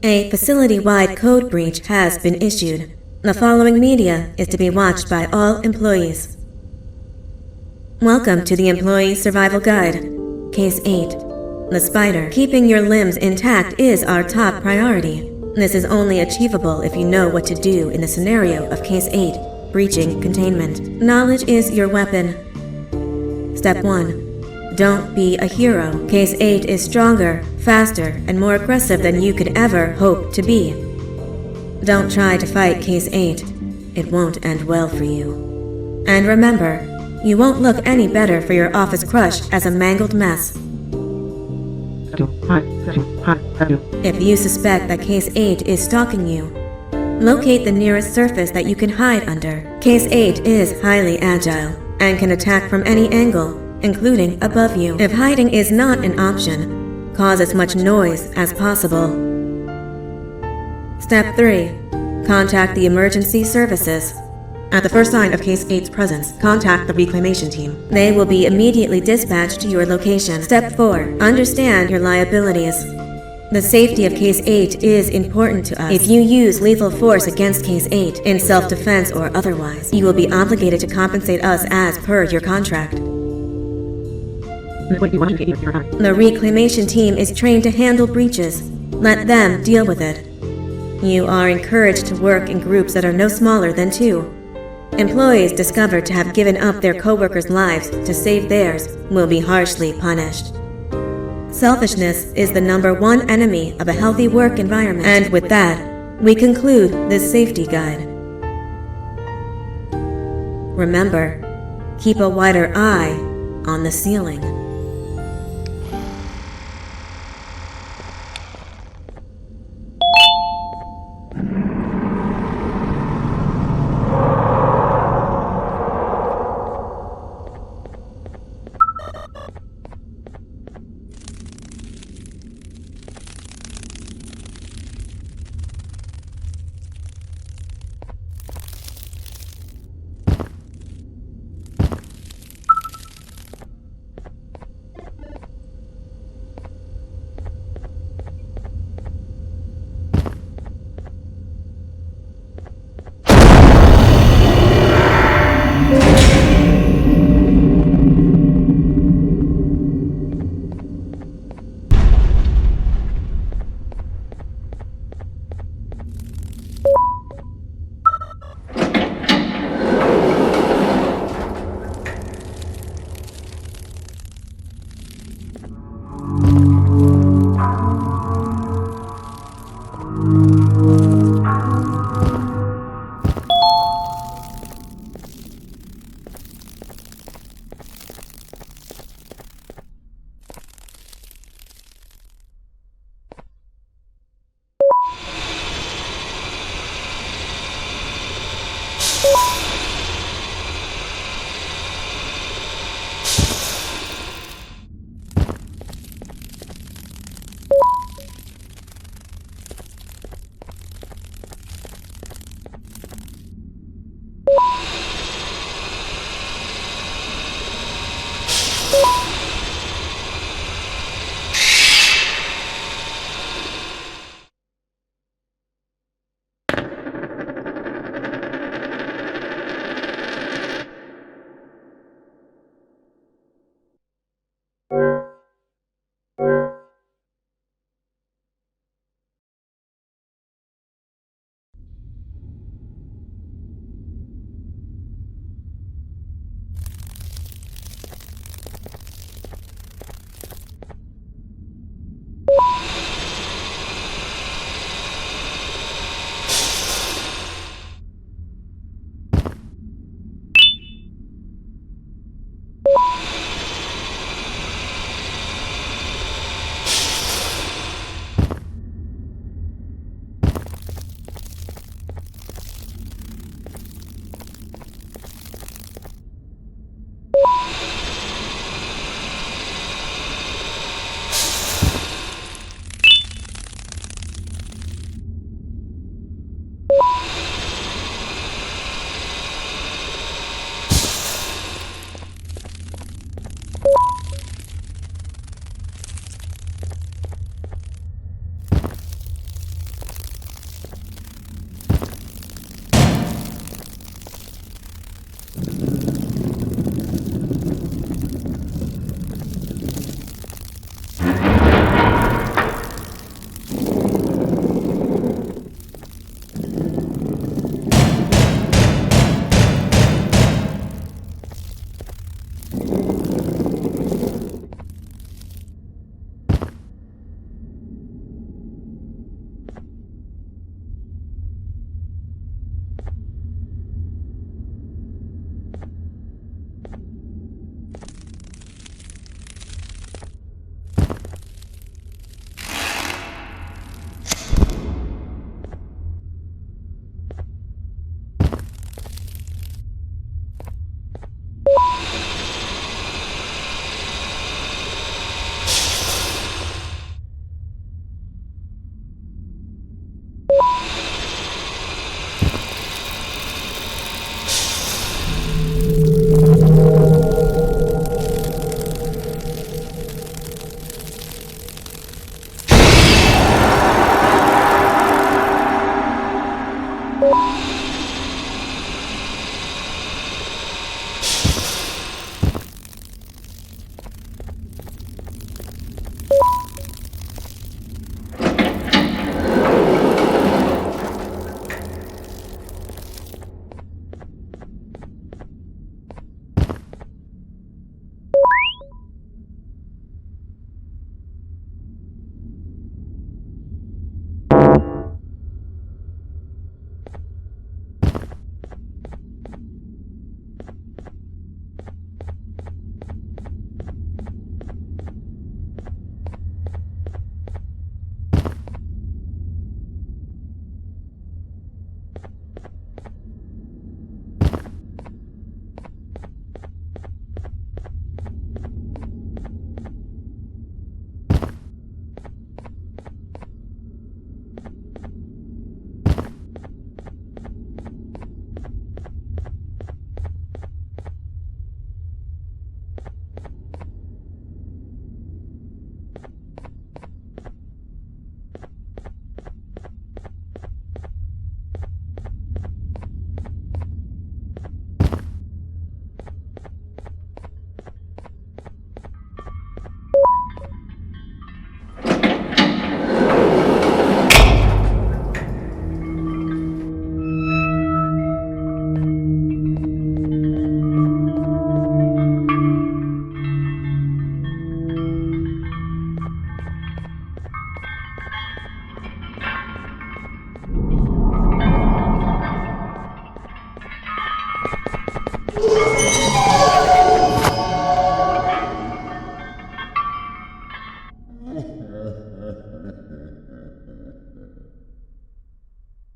A facility-wide code breach has been issued. The following media is to be watched by all employees. Welcome to the Employee Survival Guide. Case 8. The spider. Keeping your limbs intact is our top priority. This is only achievable if you know what to do in the scenario of Case 8, breaching containment. Knowledge is your weapon. Step 1. Don't be a hero. Case 8 is stronger, faster, and more aggressive than you could ever hope to be. Don't try to fight Case 8. It won't end well for you. And remember, you won't look any better for your office crush as a mangled mess. If you suspect that Case 8 is stalking you, locate the nearest surface that you can hide under. Case 8 is highly agile and can attack from any angle, including above you. If hiding is not an option, cause as much noise as possible. Step 3. Contact the emergency services. At the first sign of Case 8's presence, contact the reclamation team. They will be immediately dispatched to your location. Step 4. Understand your liabilities. The safety of Case 8 is important to us. If you use lethal force against Case 8, in self-defense or otherwise, you will be obligated to compensate us as per your contract. The reclamation team is trained to handle breaches. Let them deal with it. You are encouraged to work in groups that are no smaller than 2. Employees discovered to have given up their co-workers' lives to save theirs will be harshly punished. Selfishness is the #1 enemy of a healthy work environment. And with that, we conclude this safety guide. Remember, keep a wider eye on the ceiling.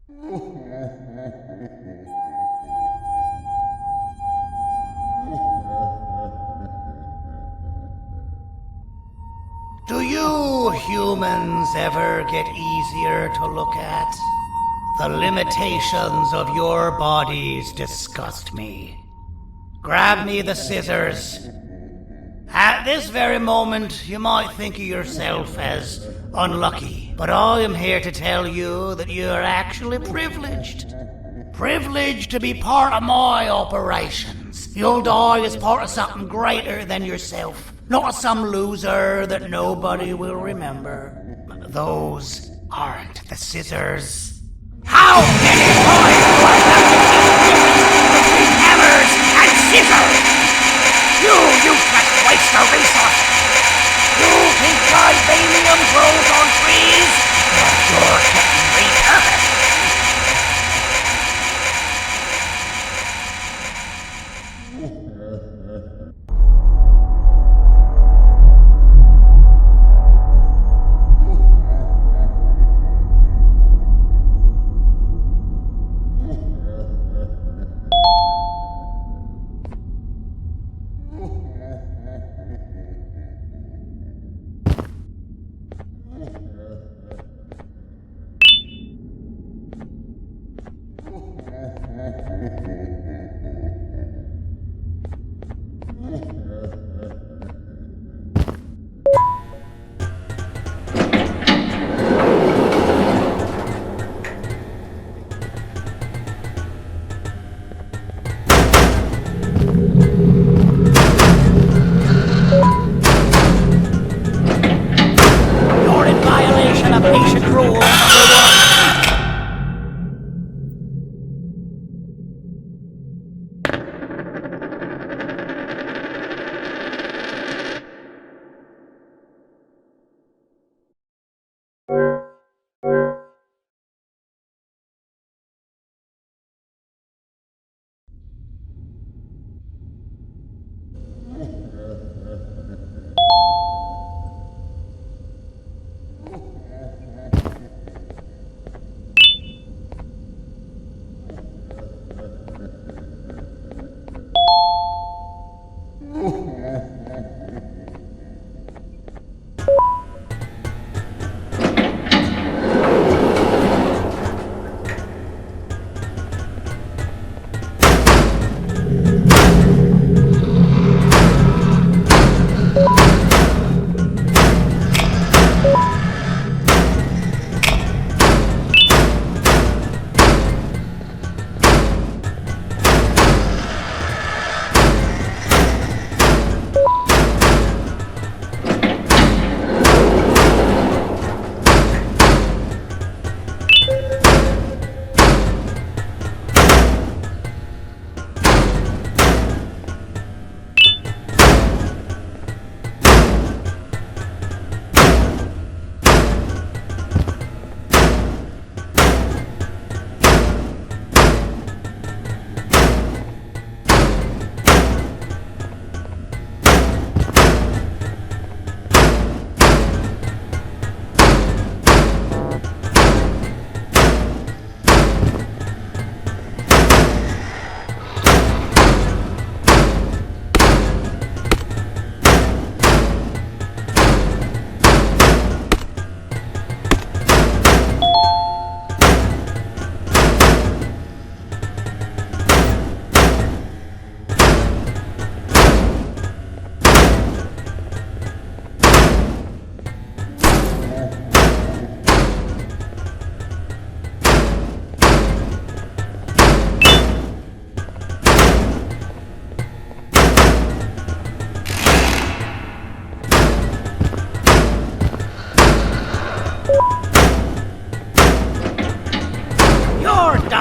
Do you humans ever get easier to look at? The limitations of your bodies disgust me. Grab me the scissors. At this very moment, you might think of yourself as unlucky, but I am here to tell you that you are actually privileged. Privileged to be part of my operations. You'll die as part of something greater than yourself, not some loser that nobody will remember. Those aren't the scissors. How many times do I have to keep between hammers and scissors? You useless waste of resources! You think vibranium grows on trees? Well, you're getting repurposed! Patient rule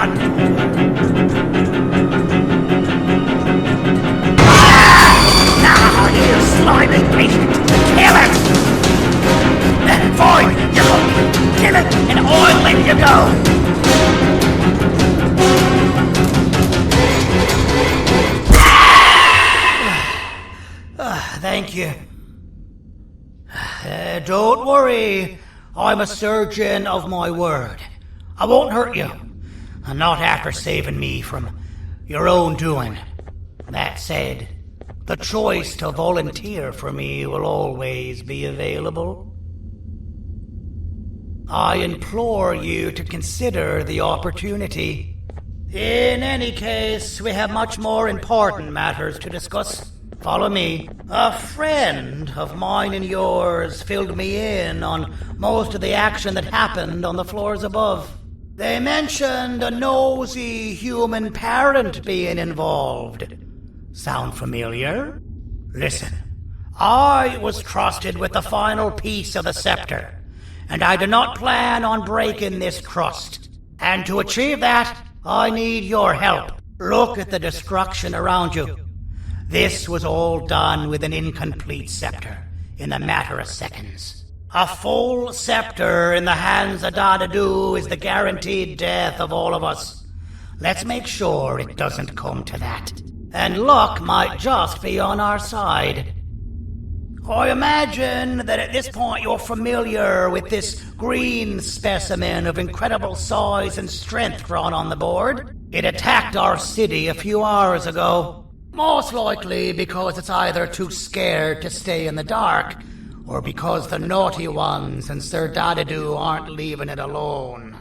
number 1. Thank you. Don't worry. I'm a surgeon of my word. I won't hurt you. And not after saving me from your own doing. That said, the choice to volunteer for me will always be available. I implore you to consider the opportunity. In any case, we have much more important matters to discuss. Follow me. A friend of mine and yours filled me in on most of the action that happened on the floors above. They mentioned a nosy human parent being involved. Sound familiar? Listen, I was trusted with the final piece of the scepter, and I do not plan on breaking this trust. And to achieve that, I need your help. Look at the destruction around you. This was all done with an incomplete scepter in a matter of seconds. A full scepter in the hands of Dadadu is the guaranteed death of all of us. Let's make sure it doesn't come to that. And luck might just be on our side. I imagine that at this point you're familiar with this green specimen of incredible size and strength drawn on the board. It attacked our city a few hours ago. Most likely because it's either too scared to stay in the dark, or because the naughty ones and Sir Dadadu aren't leaving it alone.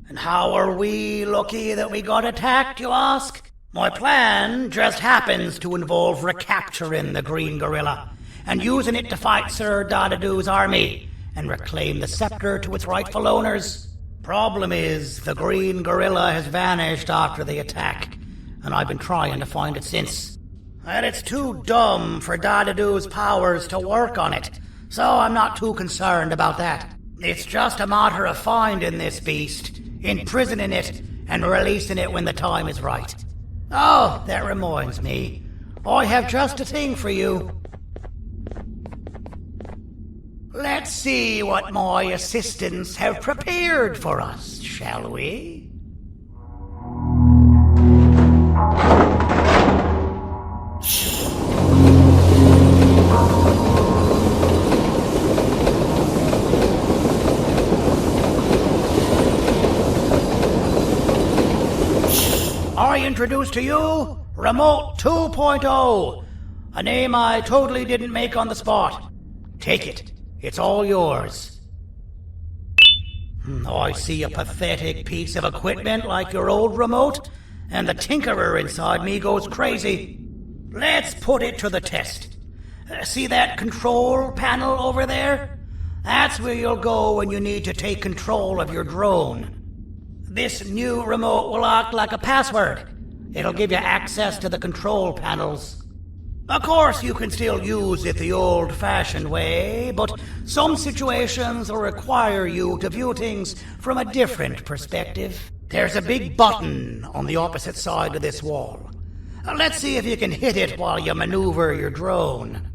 And how are we lucky that we got attacked, you ask? My plan just happens to involve recapturing the green gorilla and using it to fight Sir Dadadu's army and reclaim the scepter to its rightful owners. Problem is, the green gorilla has vanished after the attack, and I've been trying to find it since. And it's too dumb for Dadadu's powers to work on it, so I'm not too concerned about that. It's just a matter of finding this beast, imprisoning it, and releasing it when the time is right. Oh, that reminds me. I have just a thing for you. Let's see what my assistants have prepared for us, shall we? I introduce to you Remote 2.0, a name I totally didn't make on the spot. Take it. It's all yours. I see a pathetic piece of equipment like your old remote, and the tinkerer inside me goes crazy. Let's put it to the test. See that control panel over there? That's where you'll go when you need to take control of your drone. This new remote will act like a password. It'll give you access to the control panels. Of course, you can still use it the old-fashioned way, but some situations will require you to view things from a different perspective. There's a big button on the opposite side of this wall. Let's see if you can hit it while you maneuver your drone.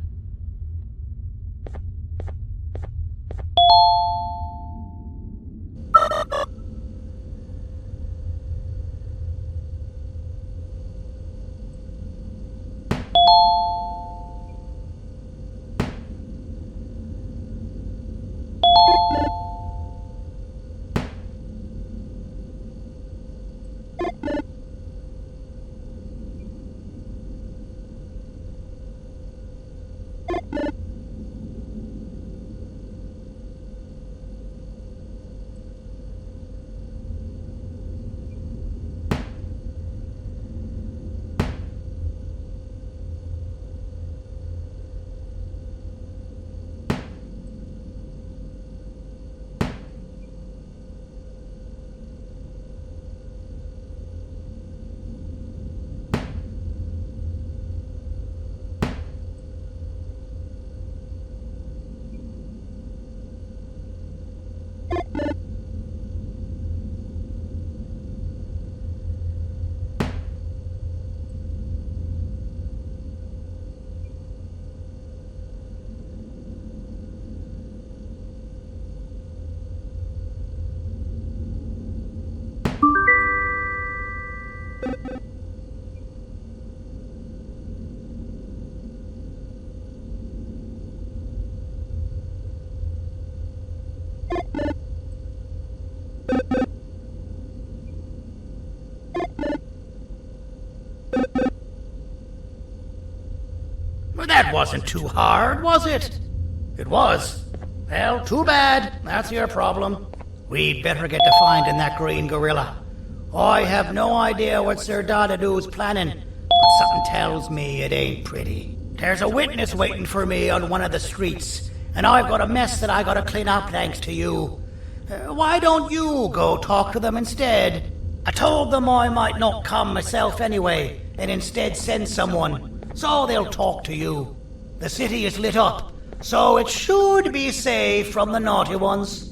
That wasn't too hard, was it? It was. Well, too bad. That's your problem. We'd better get to finding that green gorilla. I have no idea what Sir Dadadu's planning, but something tells me it ain't pretty. There's a witness waiting for me on one of the streets, and I've got a mess that I gotta clean up thanks to you. Why don't you go talk to them instead? I told them I might not come myself anyway, and instead send someone, so they'll talk to you. The city is lit up, so it should be safe from the naughty ones.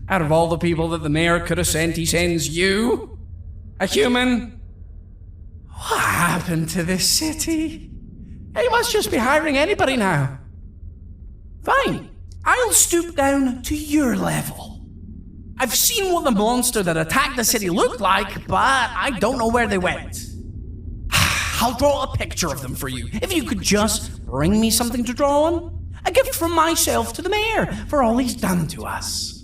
Out of all the people that the mayor could have sent, he sends you? A human? What happened to this city? He must just be hiring anybody now. Fine, I'll stoop down to your level. I've seen what the monster that attacked the city looked like, but I don't know where they went. I'll draw a picture of them for you, if you could just bring me something to draw on. A gift from myself to the mayor for all he's done to us.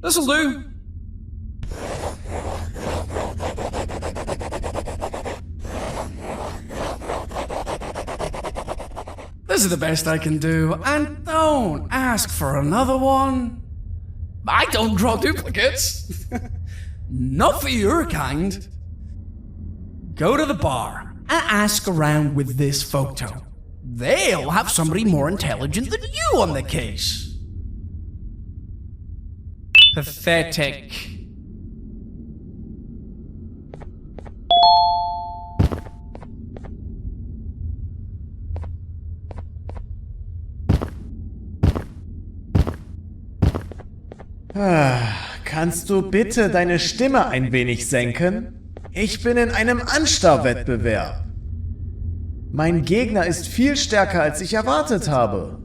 This'll do. This is the best I can do, and don't ask for another one. I don't draw duplicates. Not for your kind. Go to the bar and ask around with this photo. They'll have somebody more intelligent than you on the case. Pathetic. Kannst du bitte deine Stimme ein wenig senken? Ich bin in einem Anstarrwettbewerb. Mein Gegner ist viel stärker, als ich erwartet habe.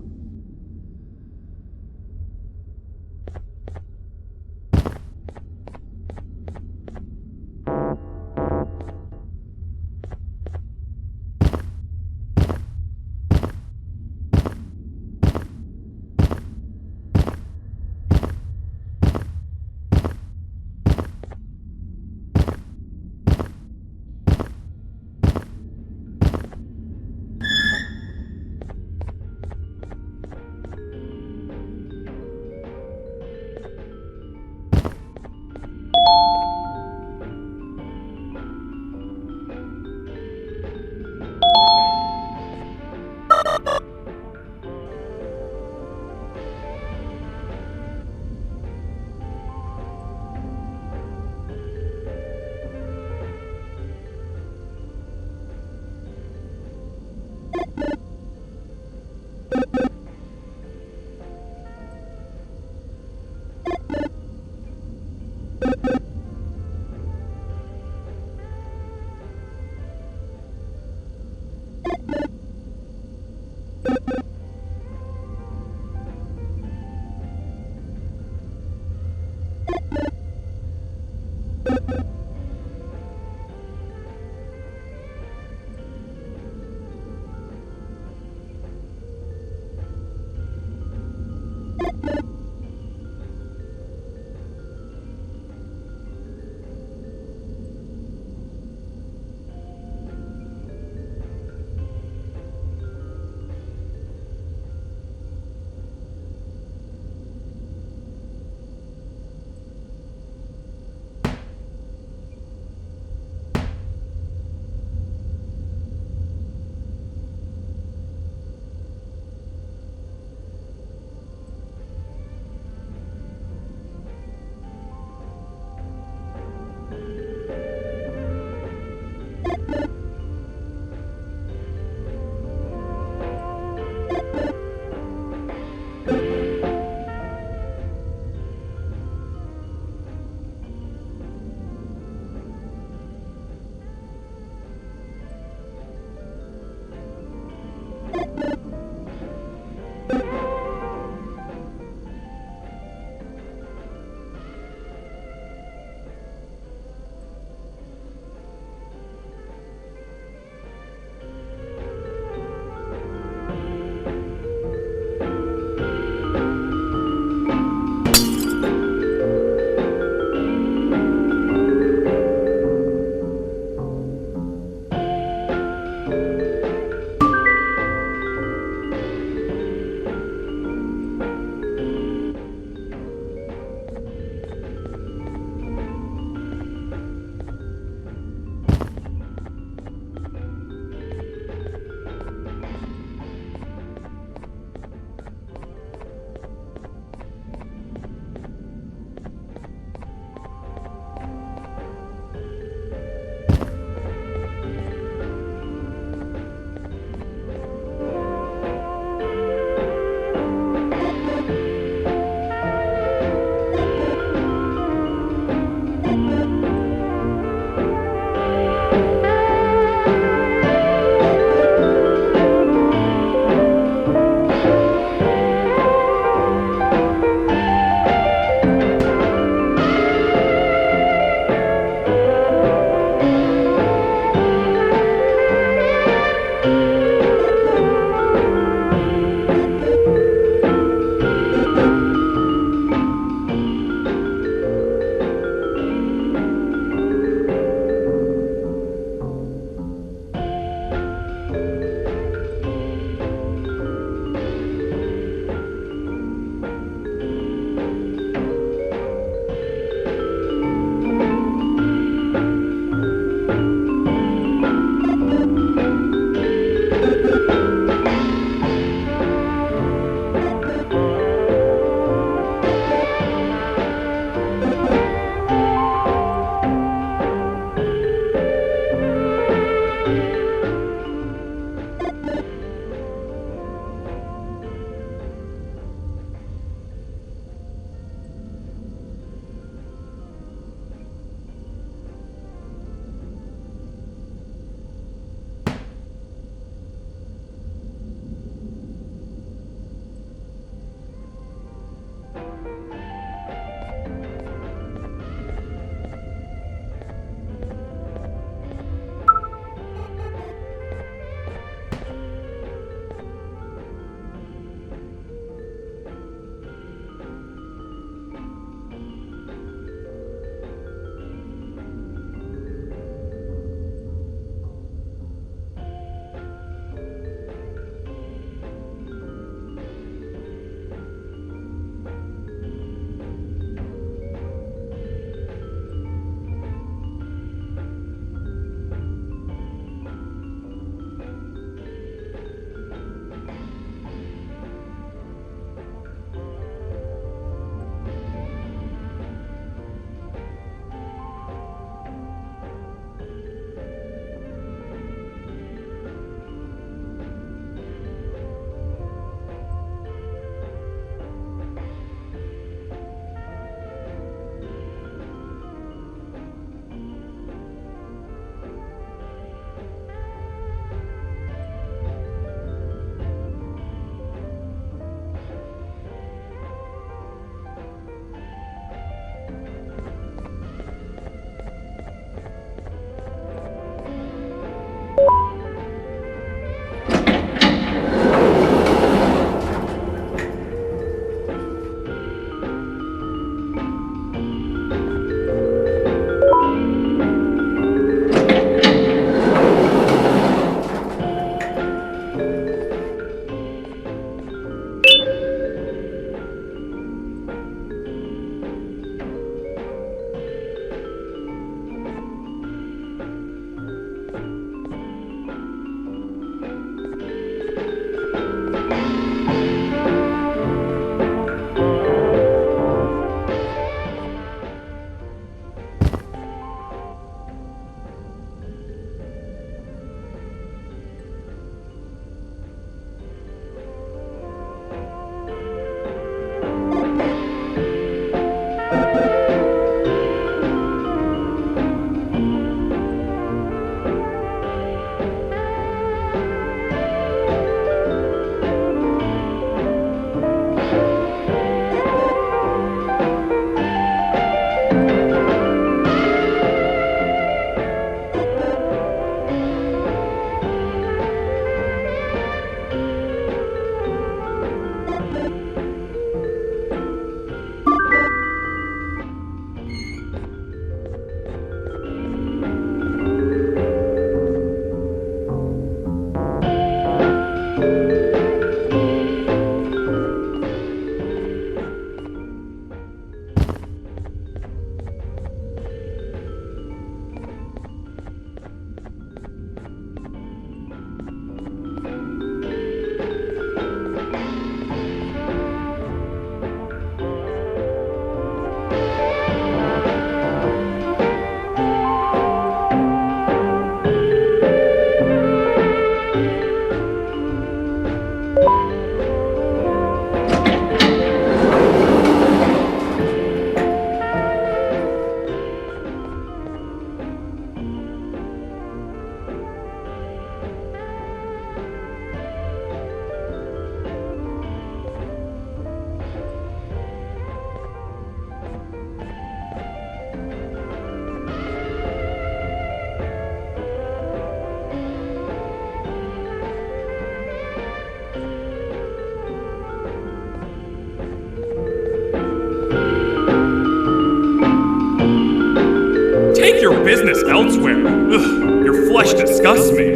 elsewhere. Ugh, your flesh disgusts me.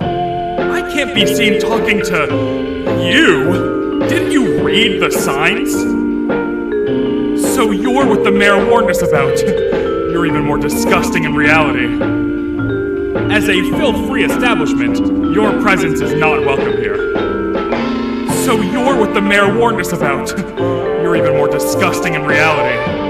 I can't be seen talking to you. Didn't you read the signs? So you're what the mayor warned us about. You're even more disgusting in reality. As a filth-free establishment, your presence is not welcome here. So you're what the mayor warned us about. You're even more disgusting in reality.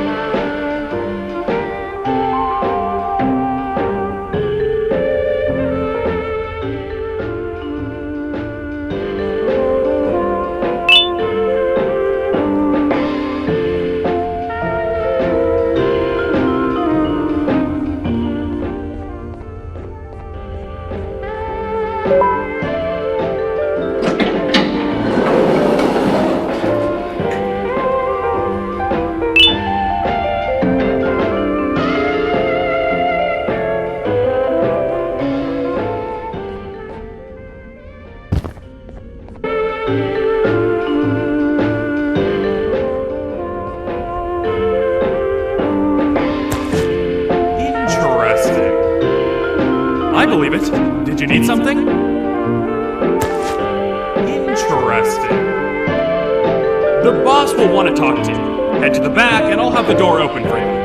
I believe it. Did you need something? Interesting. The boss will want to talk to you. Head to the back and I'll have the door open for you.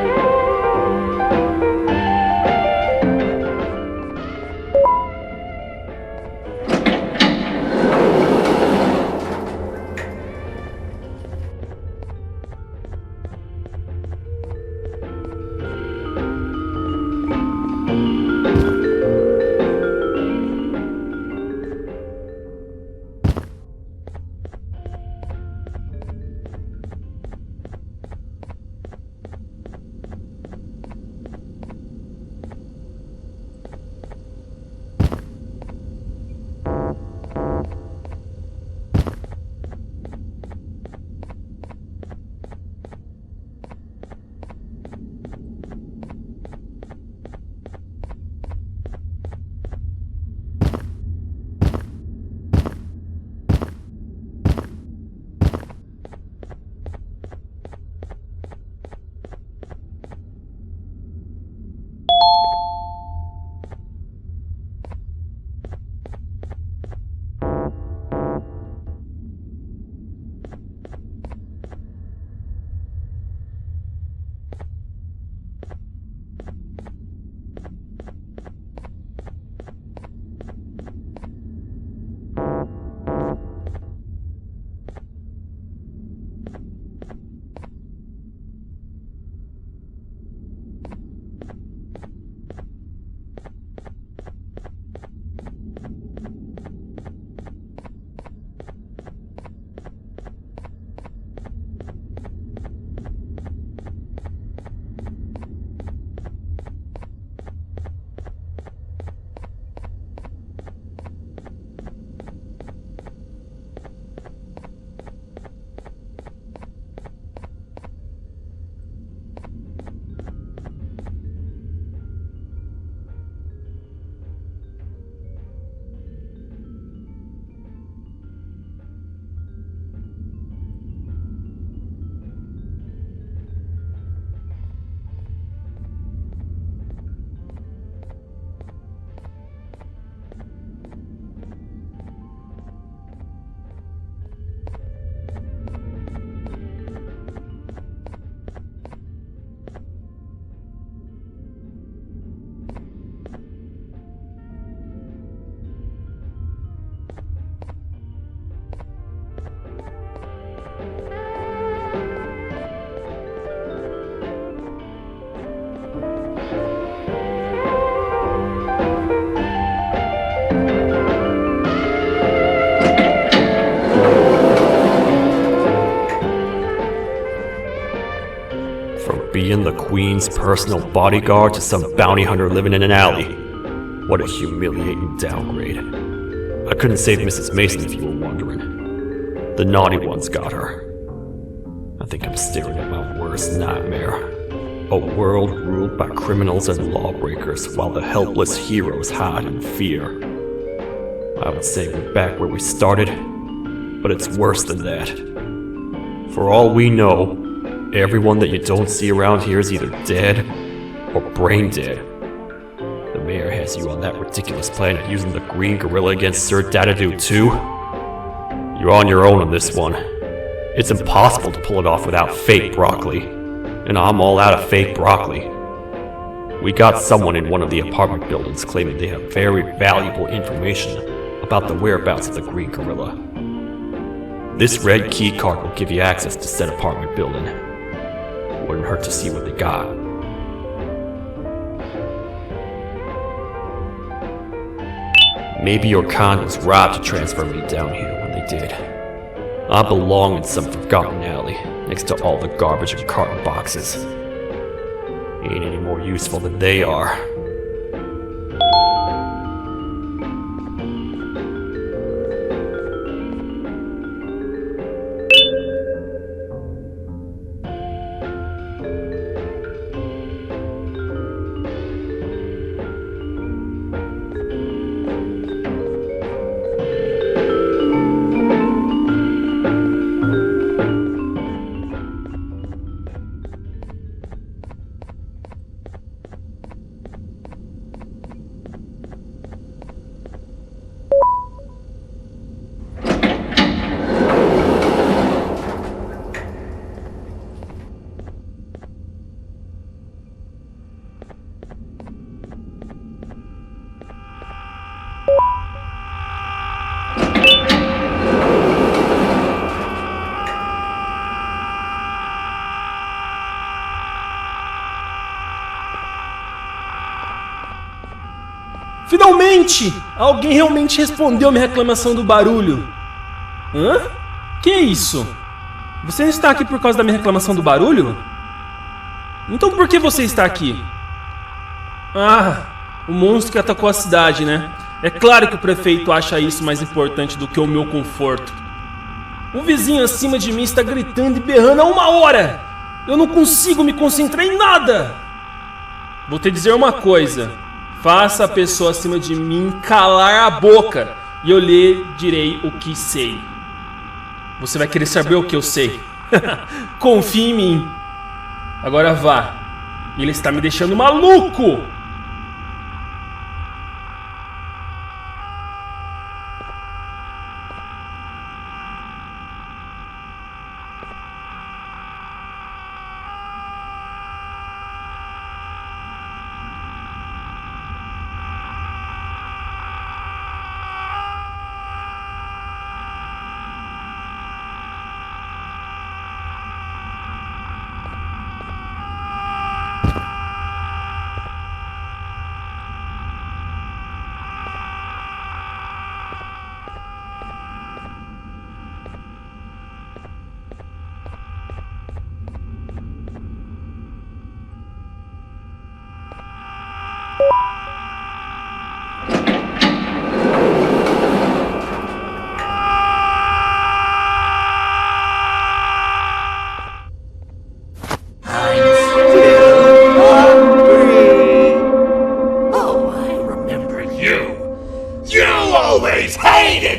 Being the Queen's personal bodyguard to some bounty hunter living in an alley. What a humiliating downgrade. I couldn't save Mrs. Mason if you were wondering. The naughty ones got her. I think I'm staring at my worst nightmare. A world ruled by criminals and lawbreakers while the helpless heroes hide in fear. I would say we're back where we started, but it's worse than that. For all we know, everyone that you don't see around here is either dead or brain dead. The mayor has you on that ridiculous planet using the green gorilla against Sir Dadadoo too? You're on your own on this one. It's impossible to pull it off without fake broccoli. And I'm all out of fake broccoli. We got someone in one of the apartment buildings claiming they have very valuable information about the whereabouts of the green gorilla. This red key card will give you access to said apartment building. Wouldn't hurt to see what they got. Maybe your con was robbed to transfer me down here when they did. I belong in some forgotten alley, next to all the garbage and carton boxes. Ain't any more useful than they are. Finalmente! Alguém realmente respondeu a minha reclamação do barulho. Hã? Que é isso? Você não está aqui por causa da minha reclamação do barulho? Então por que você está aqui? Ah, o monstro que atacou a cidade, né? É claro que o prefeito acha isso mais importante do que o meu conforto. Um vizinho acima de mim está gritando e berrando há 1 hora! Eu não consigo me concentrar em nada! Vou te dizer uma coisa. Faça a pessoa acima de mim calar a boca e eu lhe direi o que sei. Você vai querer saber o que eu sei. Confie em mim. Agora vá. Ele está me deixando maluco!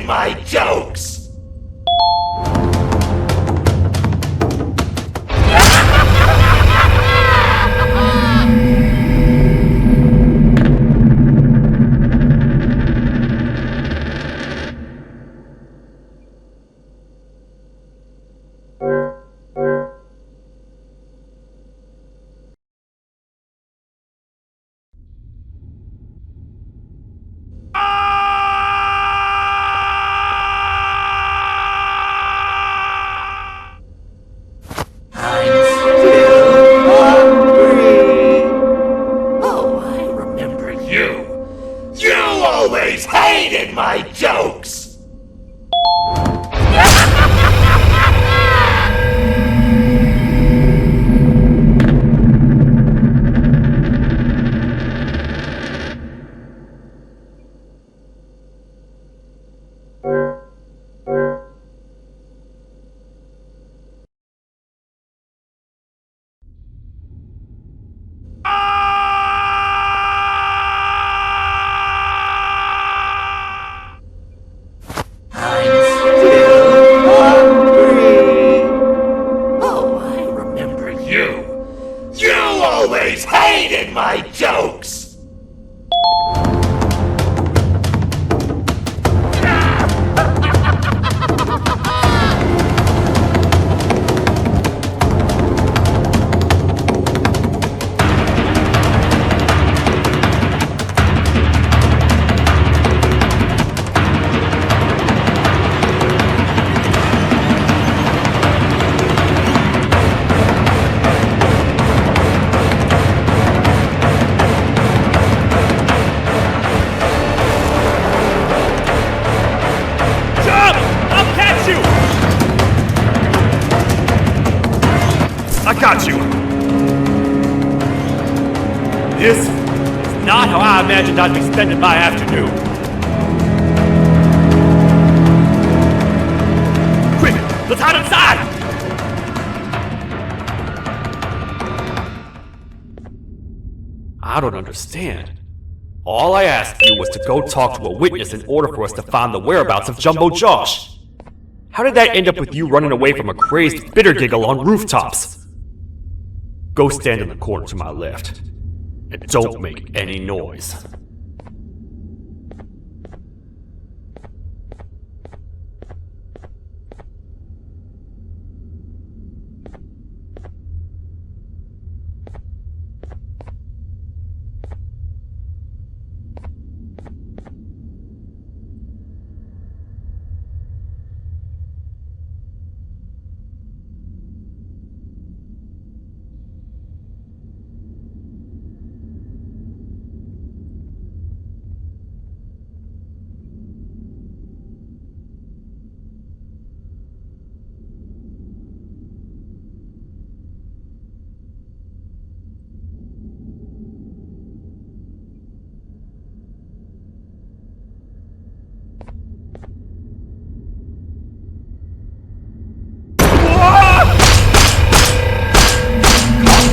My jokes! I got you. This is not how I imagined I'd be spending my afternoon. Quick, let's hide inside! I don't understand. All I asked you was to go talk to a witness in order for us to find the whereabouts of Jumbo Josh. How did that end up with you running away from a crazed bitter giggle on rooftops? Go stand in the corner to my left. And don't make any noise.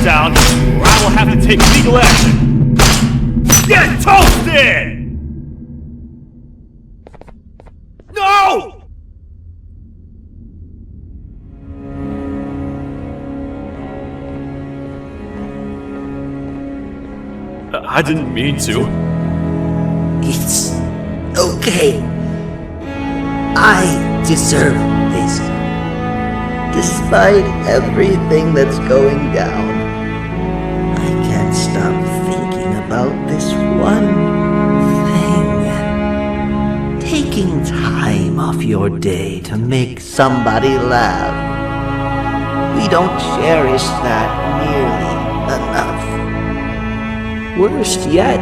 Down, or I will have to take legal action. Get toasted! No! I didn't mean to. It's okay. I deserve this. Despite everything that's going down, I can't stop thinking about this one thing. Taking time off your day to make somebody laugh. We don't cherish that nearly enough. Worst yet,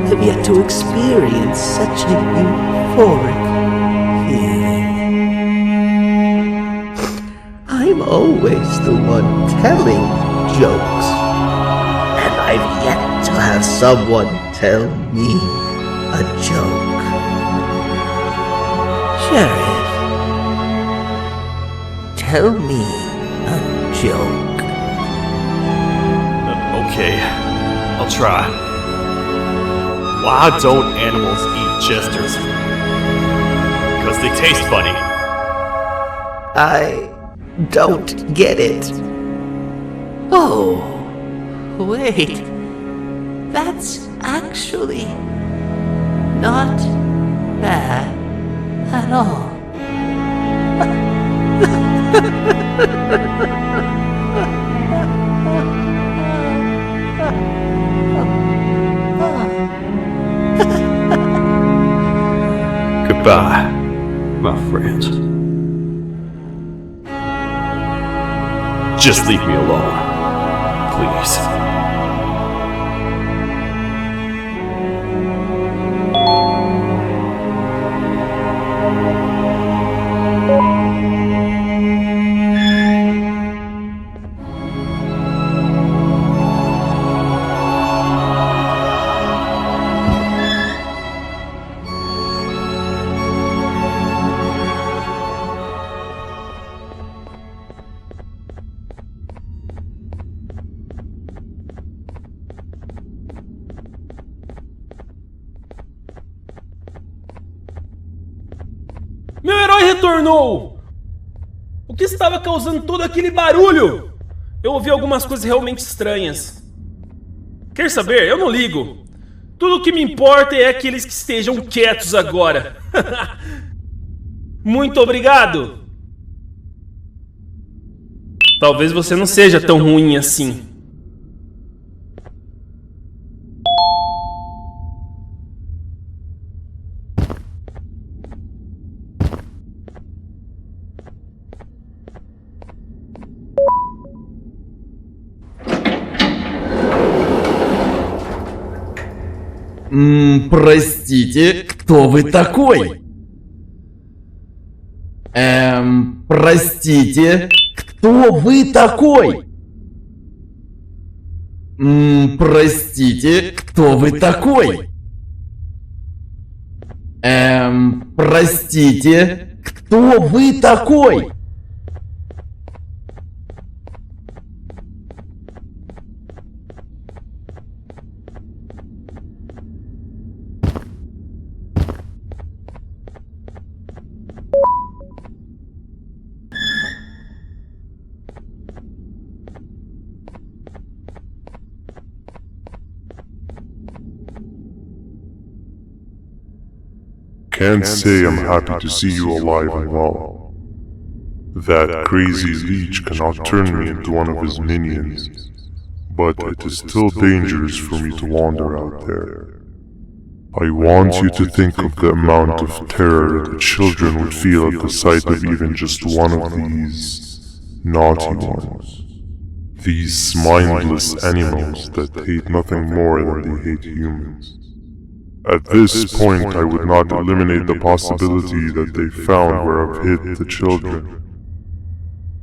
I've yet to experience such a euphoric feeling. I'm always the one telling jokes, and I've yet to have someone tell me a joke. Sheriff, tell me a joke. Okay, I'll try. Why don't animals eat jesters? Because they taste funny. I don't get it. Oh, wait. That's actually not bad at all. Goodbye, my friend. Just leave me alone, please. Meu herói retornou! O que estava causando todo aquele barulho? Eu ouvi algumas coisas realmente estranhas. Quer saber? Eu não ligo. Tudo o que me importa é aqueles que estejam quietos agora. Muito obrigado! Talvez você não seja tão ruim assim. Простите, кто вы такой? Простите, кто Кто вы такой? Простите, кто вы такой? Простите, кто вы такой? Can't say I'm happy to see you alive and well. That crazy leech cannot turn me into one of his minions, but it is still dangerous for me to wander out there. I want you to think of the amount of terror the children would feel at the sight of even just one of these naughty ones. These mindless animals that hate nothing more than they hate humans. At this point, I would not eliminate the possibility that they found where I've hid the children.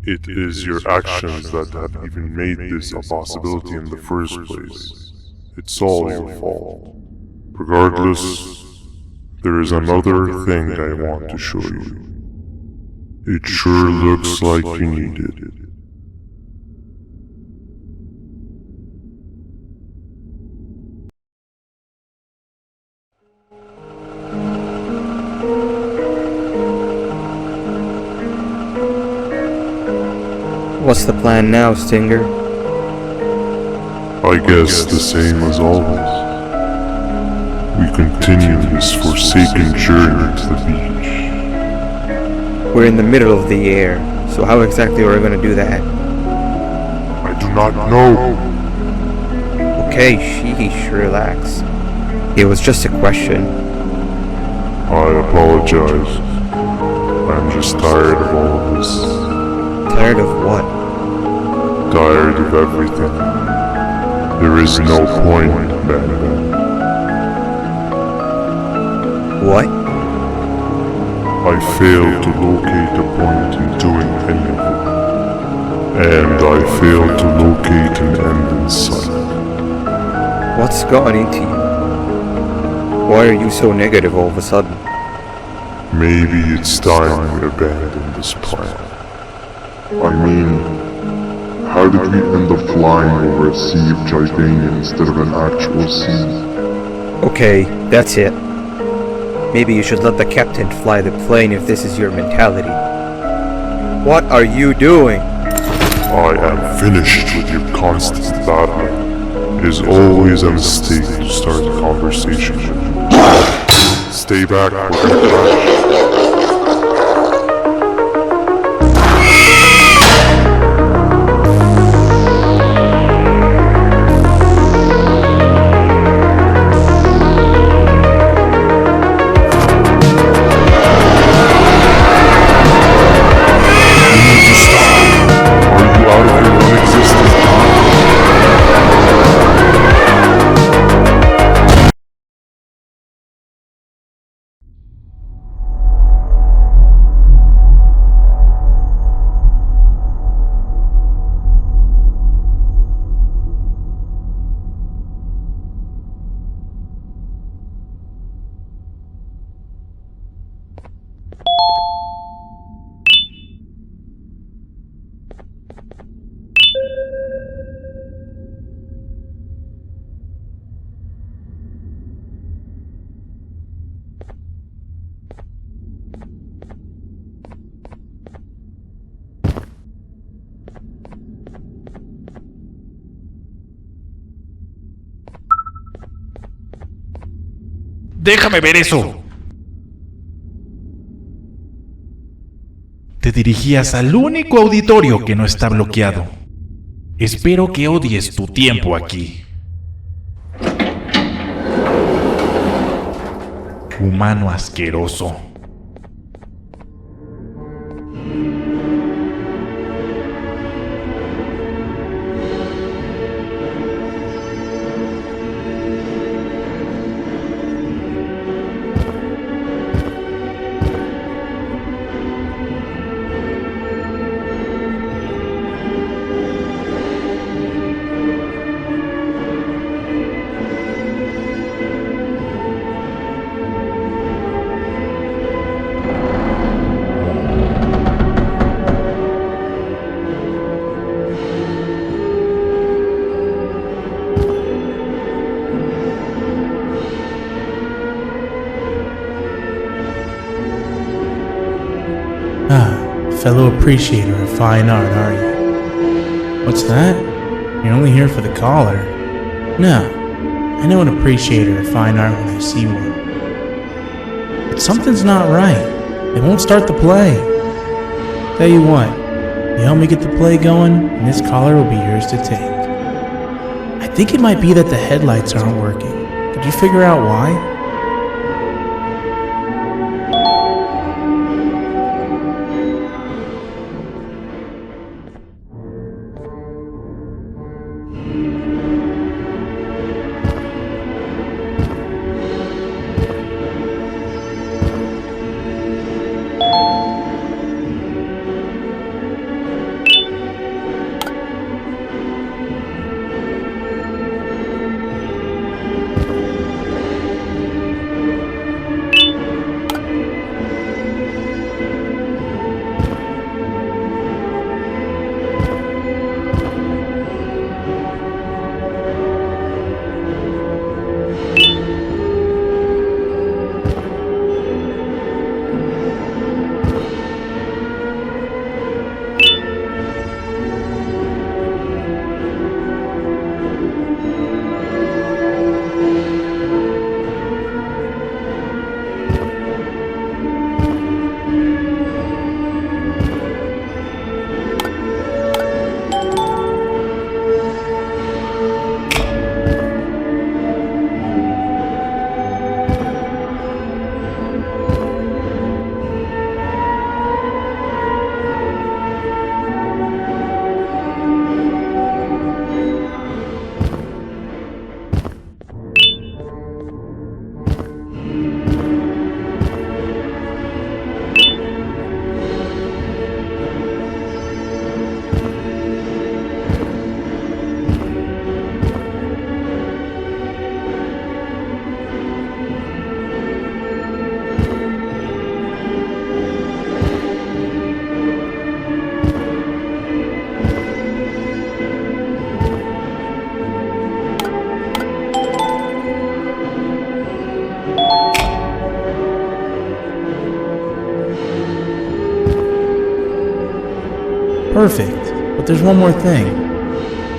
It is your actions that have even made this a possibility in the first place. It's all your fault. Regardless, there is another thing I want to show you. It sure looks like you need it. What's the plan now, Stinger? I guess the same as always. We continue this forsaken journey to the beach. We're in the middle of the air, so how exactly are we going to do that? I do not know. Okay, sheesh, relax. It was just a question. I apologize. I'm just tired of all of this. Tired of what? Tired of everything. There is no point, Banban. What? I failed to locate a point in doing any of it. And I failed to locate an end in sight. What's gotten into you? Why are you so negative all of a sudden? Maybe it's time we abandon this plan. I mean, how did we end up flying over a sea of Jordania instead of an actual sea? Okay, that's it. Maybe you should let the captain fly the plane if this is your mentality. What are you doing? I am finished with your constant battling. It is always a mistake to start a conversation. Stay back, we're gonna crash. ¡Déjame ver eso! Te dirigías al único auditorio que no está bloqueado. Espero que odies tu tiempo aquí. Humano asqueroso. Fellow appreciator of fine art, are you? What's that? You're only here for the collar. No, I know an appreciator of fine art when I see one. But something's not right. They won't start the play. Tell you what, you help me get the play going, and this collar will be yours to take. I think it might be that the headlights aren't working. Did you figure out why? Perfect, but there's one more thing.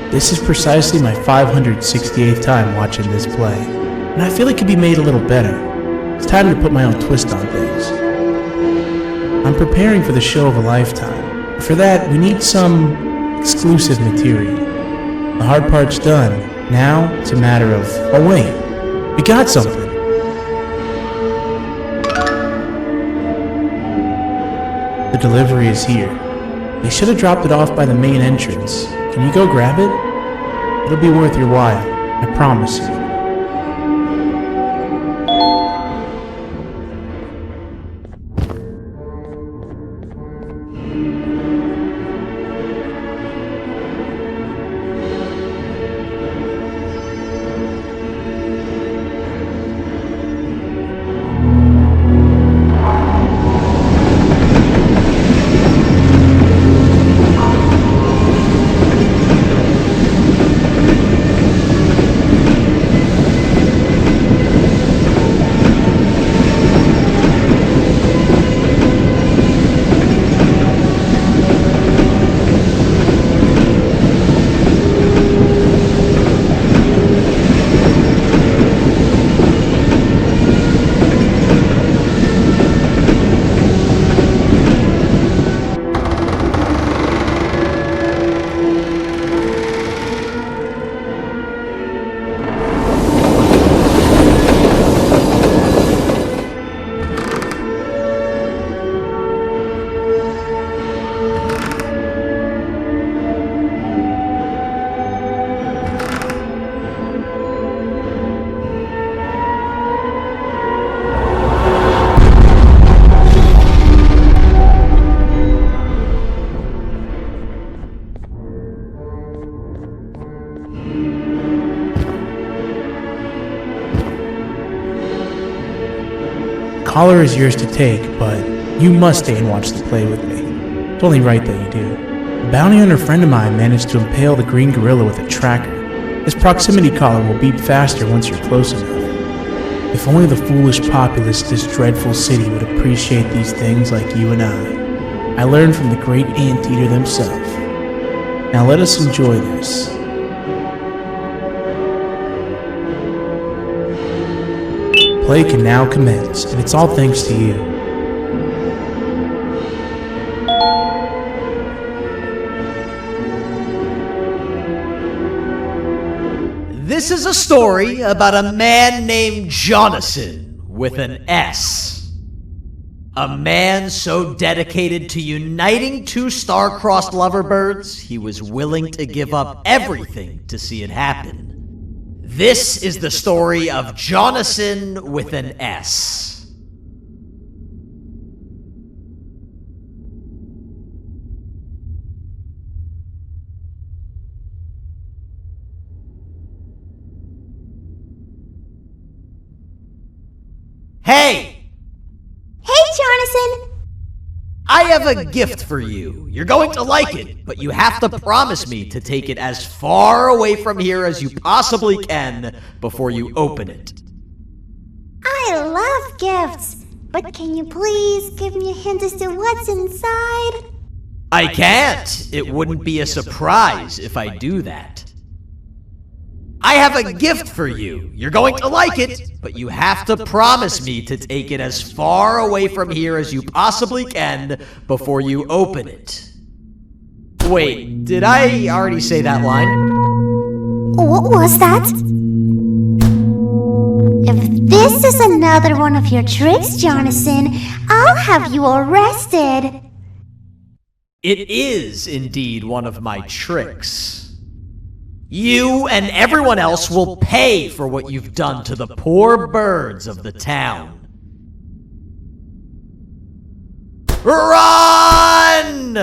This is precisely my 568th time watching this play, and I feel it could be made a little better. It's time to put my own twist on things. I'm preparing for the show of a lifetime. For that, we need some exclusive material. The hard part's done. Now, it's a matter of, oh wait, we got something. The delivery is here. They should have dropped it off by the main entrance. Can you go grab it? It'll be worth your while, I promise you. Collar is yours to take, but you must stay and watch the play with me. It's only right that you do. A bounty hunter friend of mine managed to impale the green gorilla with a tracker. This proximity collar will beep faster once you're close enough. If only the foolish populace of this dreadful city would appreciate these things like you and I. I learned from the great anteater themselves. Now let us enjoy this. Play can now commence, and it's all thanks to you. This is a story about a man named Jonathan with an S. A man so dedicated to uniting two star-crossed loverbirds, he was willing to give up everything to see it happen. This is the story of Jonathan with an S. Hey! Hey, Jonathan! I have a gift for you. You're going to like it, but you have to promise me to take it as far away from here as you possibly can before you open it. I love gifts, but can you please give me a hint as to what's inside? I can't. It wouldn't be a surprise if I do that. I have a gift for you. You're going to like it, but you have to promise me to take it as far away from here as you possibly can before you open it. Wait, did I already say that line? What was that? If this is another one of your tricks, Jonathan, I'll have you arrested. It is indeed one of my tricks. You and everyone else will pay for what you've done to the poor birds of the town. Run!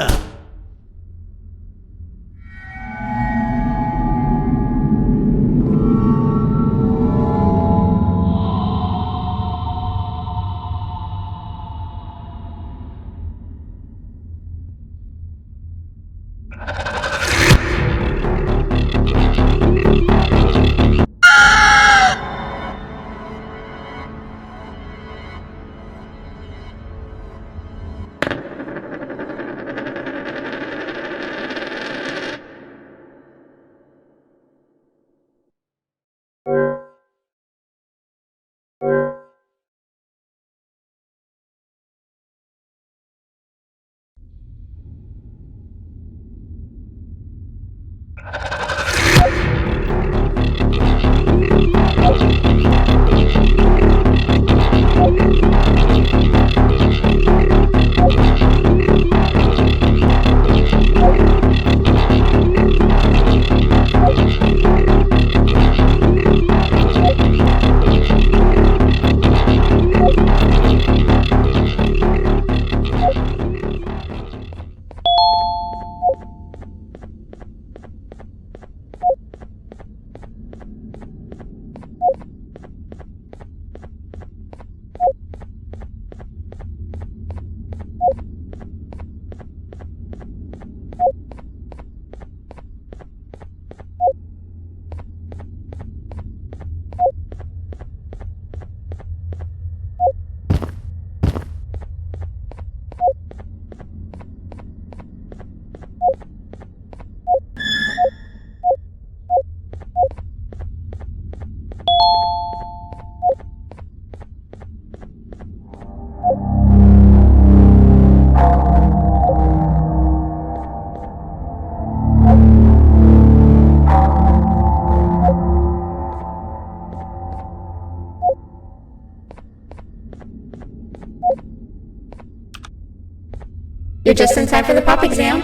You're just in time for the pop exam.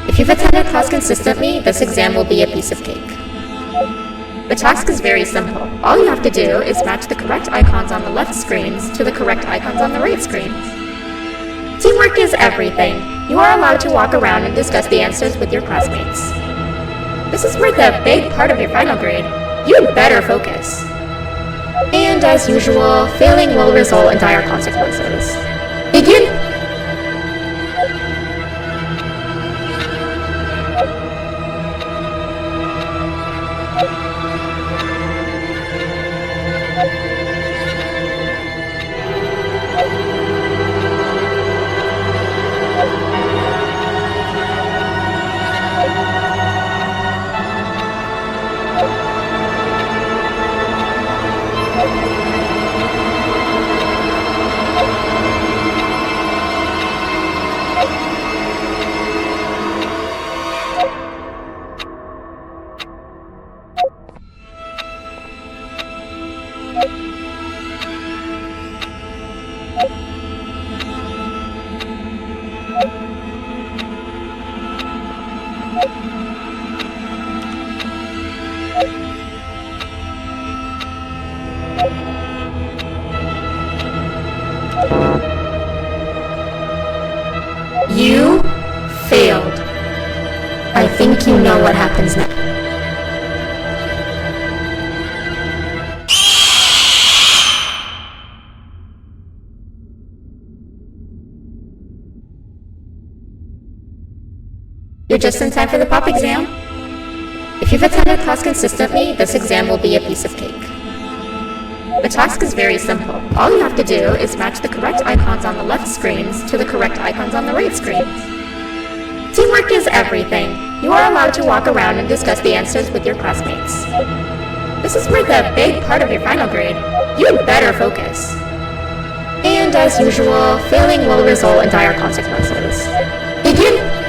If you've attended class consistently, this exam will be a piece of cake. The task is very simple. All you have to do is match the correct icons on the left screens to the correct icons on the right screens. Teamwork is everything. You are allowed to walk around and discuss the answers with your classmates. This is worth a big part of your final grade. You'd better focus. And as usual, failing will result in dire consequences. Begin! know what happens next. You're just in time for the pop exam. If you've attended class consistently, this exam will be a piece of cake. The task is very simple. All you have to do is match the correct icons on the left screens to the correct icons on the right screens. Teamwork is everything. You are allowed to walk around and discuss the answers with your classmates. This is worth a big part of your final grade. You'd better focus. And as usual, failing will result in dire consequences. Begin!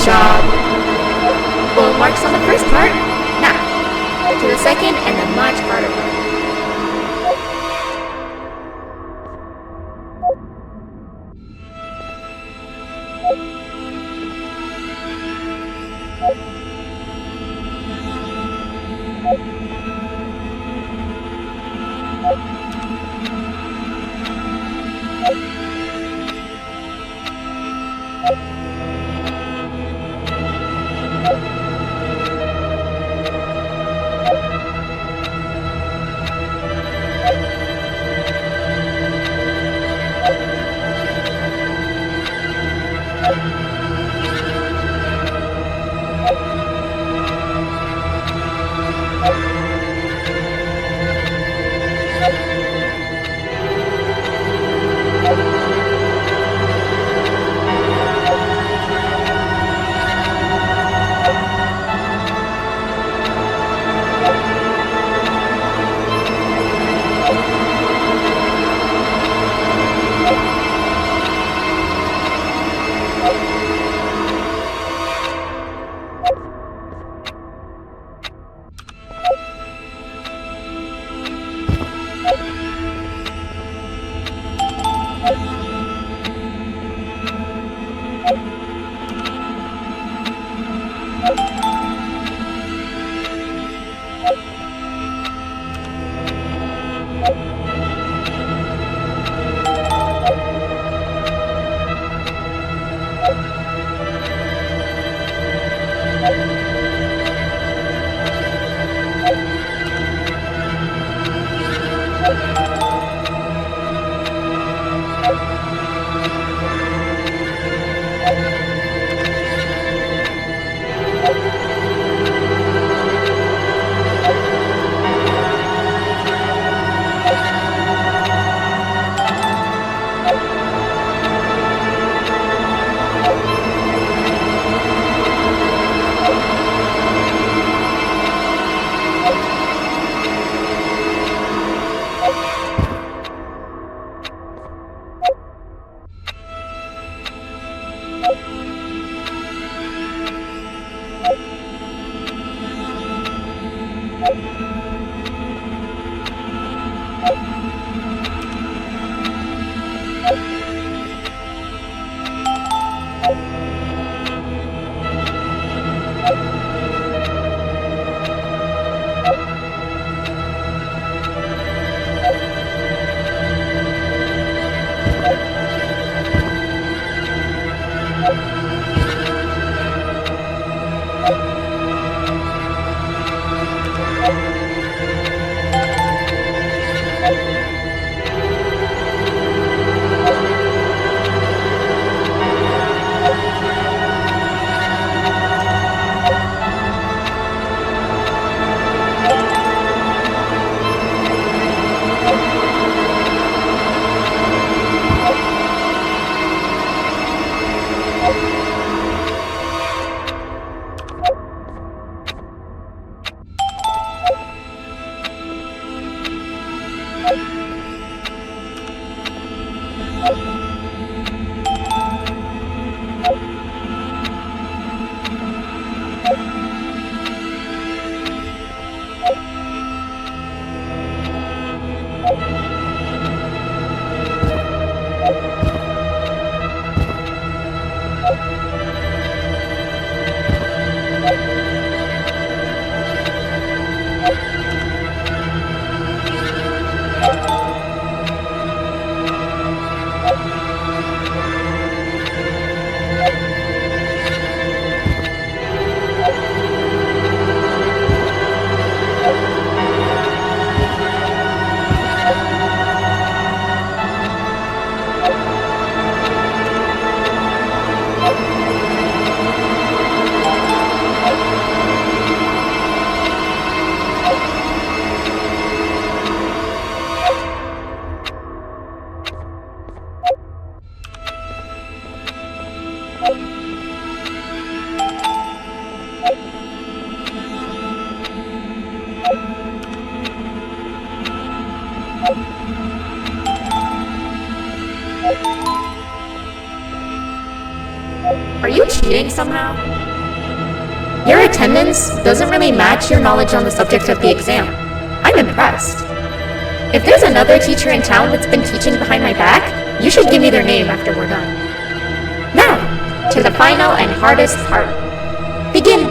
Job. Full marks on the first part. Now, to the second and the much harder part. Are you cheating somehow? Your attendance doesn't really match your knowledge on the subject of the exam. I'm impressed. If there's another teacher in town that's been teaching behind my back, you should give me their name after we're done. Now, to the final and hardest part. Begin!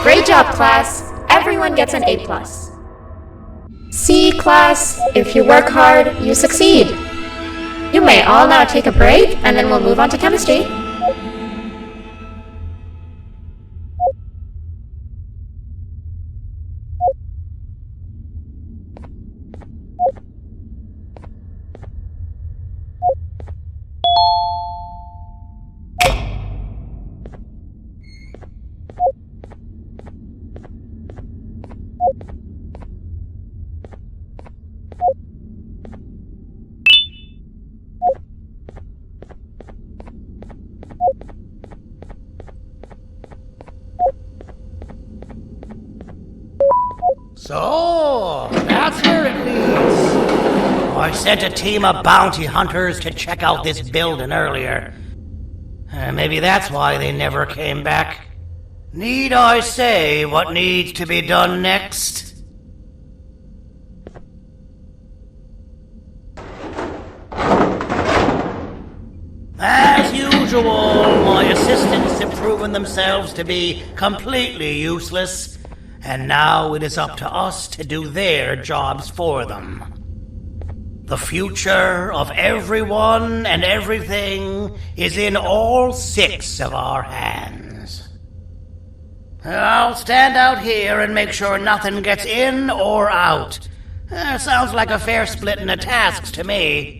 Great job, class. Everyone gets an A+. See, class, if you work hard, you succeed. You may all now take a break, and then we'll move on to chemistry. So, that's where it leads. I sent a team of bounty hunters to check out this building earlier. Maybe that's why they never came back. Need I say what needs to be done next? As usual, my assistants have proven themselves to be completely useless, and now it is up to us to do their jobs for them. The future of everyone and everything is in all 6 of our hands. I'll stand out here and make sure nothing gets in or out. Sounds like a fair splitting of tasks to me.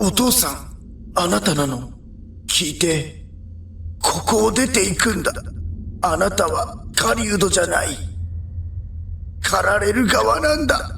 お父さん、あなたなの？聞いて。ここを出ていくんだ。あなたは狩人じゃない。狩られる側なんだ。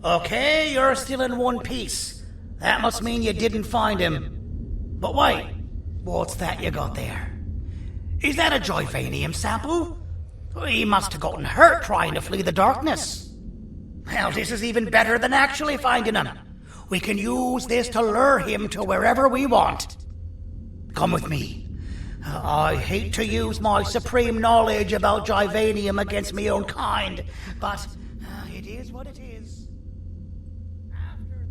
Okay, you're still in one piece. That must mean you didn't find him. But wait, what's that you got there? Is that a Joyvanium sample? He must have gotten hurt trying to flee the darkness. Well, this is even better than actually finding him. We can use this to lure him to wherever we want. Come with me. I hate to use my supreme knowledge about Joyvanium against my own kind, but it is what it is. After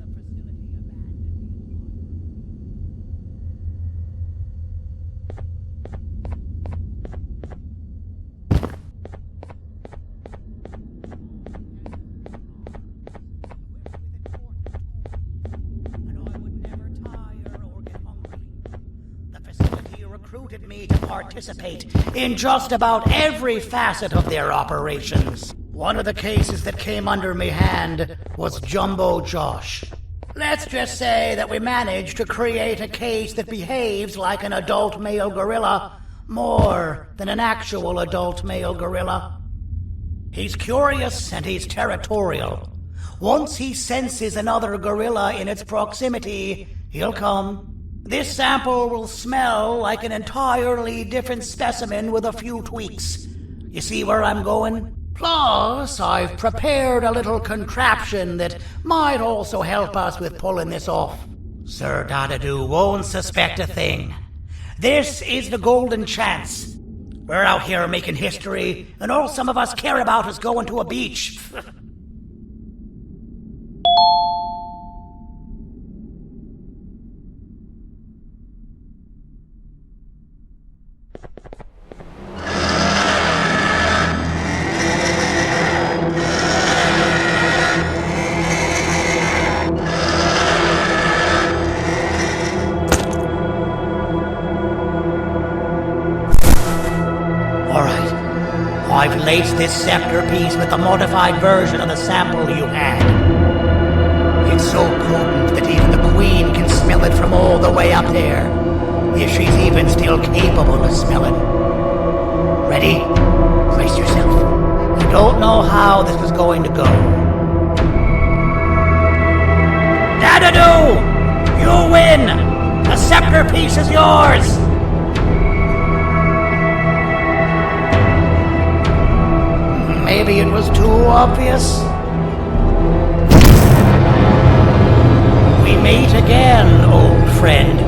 the facility recruited me to participate in just about every facet of their operations. One of the cases that came under me hand was Jumbo Josh. Let's just say that we managed to create a case that behaves like an adult male gorilla more than an actual adult male gorilla. He's curious and he's territorial. Once he senses another gorilla in its proximity, he'll come. This sample will smell like an entirely different specimen with a few tweaks. You see where I'm going? Plus, I've prepared a little contraption that might also help us with pulling this off. Sir Dadadoo won't suspect a thing. This is the golden chance. We're out here making history, and all some of us care about is going to a beach. I've laced this scepter piece with the modified version of the sample you had. It's so potent that even the Queen can smell it from all the way up there, if she's even still capable of smelling. Ready? Brace yourself. I don't know how this is going to go. Dadadoo! You win! The scepter piece is yours! Maybe it was too obvious. We meet again, old friend.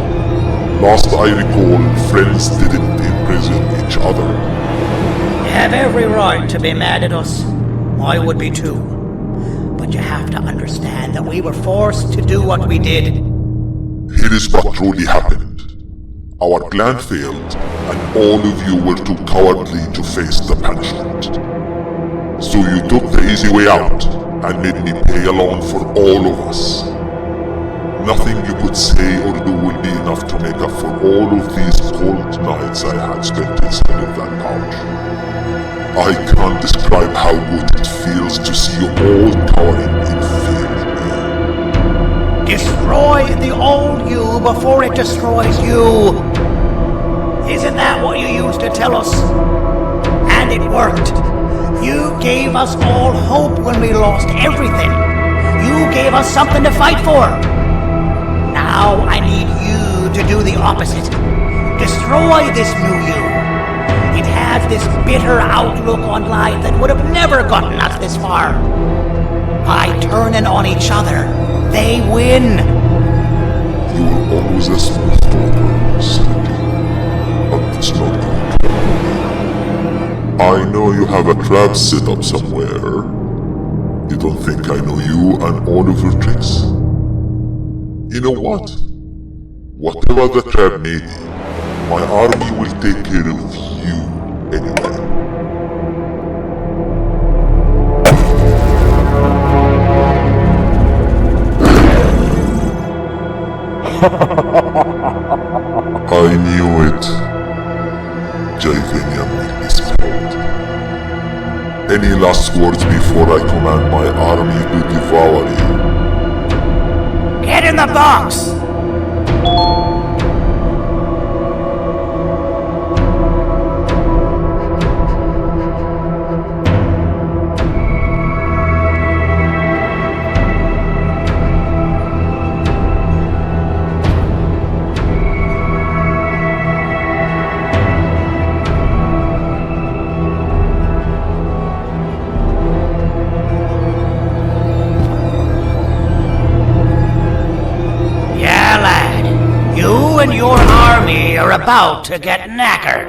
Last I recall, friends didn't imprison each other. You have every right to be mad at us. I would be too. But you have to understand that we were forced to do what we did. Here is what truly happened. Our plan failed, and all of you were too cowardly to face the punishment. So you took the easy way out, and made me pay along for all of us. Nothing you could say or do will be enough to make up for all of these cold nights I had spent inside of that pouch. I can't describe how good it feels to see you all cowering in fear. Destroy the old you before it destroys you. Isn't that what you used to tell us? And it worked. You gave us all hope when we lost everything. You gave us something to fight for. Now I need you to do the opposite. Destroy this new you. It has this bitter outlook on life that would have never gotten us this far. By turning on each other, they win. You were always a smooth talker, Sleepy. But it's not good. I know you have a trap set up somewhere. You don't think I know you and all of your tricks? You know what? Whatever the trap may be, my army will take care of you anyway. I knew it. Javenia will be spelled. Any last words before I command my army to devour you? Get in the box! And your army are about to get knackered.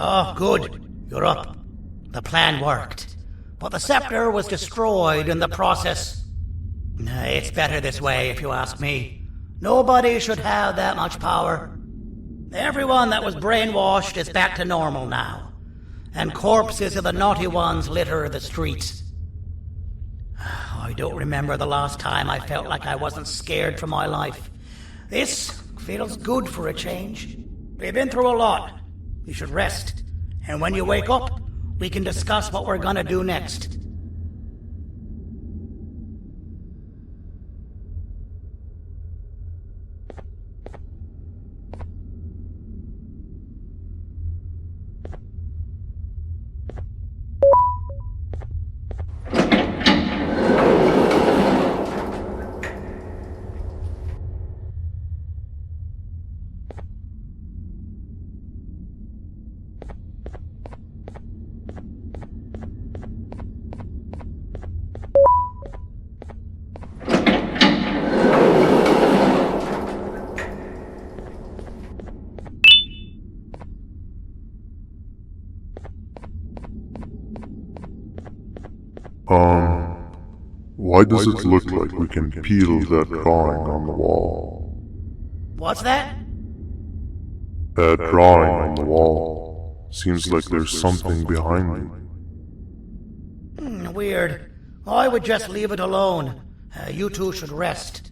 Oh, good. You're up. The plan worked. But the scepter was destroyed in the process. It's better this way, if you ask me. Nobody should have that much power. Everyone that was brainwashed is back to normal now. And corpses of the naughty ones litter the streets. I don't remember the last time I felt like I wasn't scared for my life. This feels good for a change. We've been through a lot. You should rest. And when you wake up, we can discuss what we're gonna do next. Why does it look like we can peel that drawing on the wall? What's that? That drawing on the wall. Seems like there's something behind it. Weird. I would just leave it alone. You two should rest.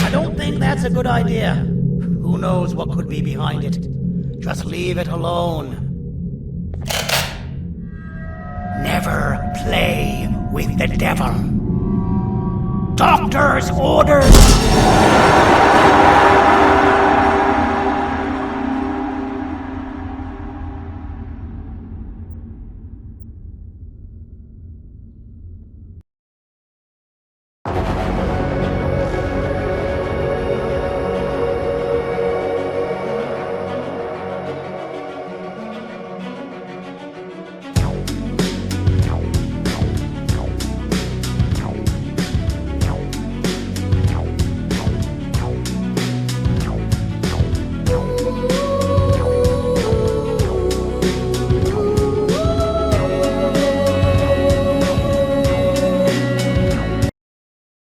I don't think that's a good idea. Who knows what could be behind it? Just leave it alone. Never play with the devil. Doctor's orders!